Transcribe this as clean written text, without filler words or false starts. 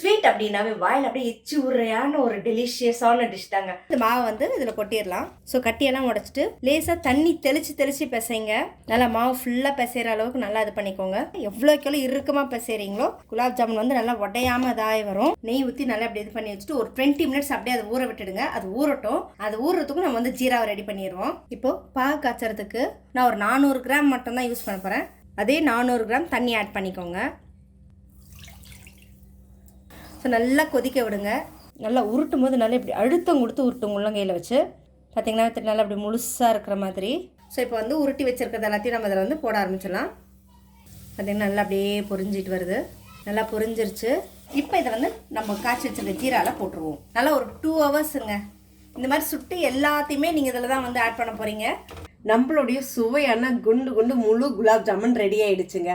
Sweet அப்படின்னாவே வாயில் அப்படியே எச்சி உரையான ஒரு டெலிஷியஸான டிஷ் தாங்க. இந்த மாவை வந்து இதில் கொட்டிடலாம். ஸோ கட்டியெல்லாம் உடைச்சிட்டு லேசாக தண்ணி தெளித்து பிசைங்க. நல்லா மாவு ஃபுல்லாக பிசைகிற அளவுக்கு நல்லா இது பண்ணிக்கோங்க. எவ்வளோக்கு இறுக்கமாக பிசைறீங்களோ குலாப் ஜாமுன் வந்து நல்லா உடையாமல் இதாகி வரும். நெய் ஊற்றி நல்லா அப்படி இது பண்ணி வச்சுட்டு ஒரு 20 மினிட்ஸ் அப்படியே அதை ஊற விட்டுடுங்க. அது ஊறட்டும். அது ஊறுறதுக்கும் நம்ம வந்து ஜீராவை ரெடி பண்ணிடுவோம். இப்போது பாகு காய்ச்சறதுக்கு நான் ஒரு 400 கிராம் மட்டும்தான் யூஸ் பண்ண போகிறேன். அதே 400 கிராம் தண்ணி ஆட் பண்ணிக்கோங்க. ஸோ நல்லா கொதிக்க விடுங்க. நல்லா உருட்டும் போது நல்லா இப்படி அழுத்தம் கொடுத்து உருட்டும் உள்ளங்கையில் வச்சு பார்த்திங்கன்னா நல்லா அப்படி முழுசாக இருக்கிற மாதிரி. ஸோ இப்போ வந்து உருட்டி வச்சுருக்கிறது எல்லாத்தையும் நம்ம அதில் வந்து போட ஆரம்பிச்சிடலாம். பார்த்திங்கன்னா நல்லா அப்படியே பொரிஞ்சிட்டு வருது. நல்லா பொரிஞ்சிருச்சு. இப்போ இதை வந்து நம்ம காய்ச்சி வச்சுருக்க ஜீராவில் போட்டுருவோம். நல்லா ஒரு 2 ஹவர்ஸுங்க. இந்த மாதிரி சுட்டு எல்லாத்தையுமே நீங்கள் இதில் தான் வந்து ஆட் பண்ண போகிறீங்க. நம்மளுடைய சுவையான குண்டு முழு குலாப் ஜாமுன் ரெடி ஆயிடுச்சுங்க.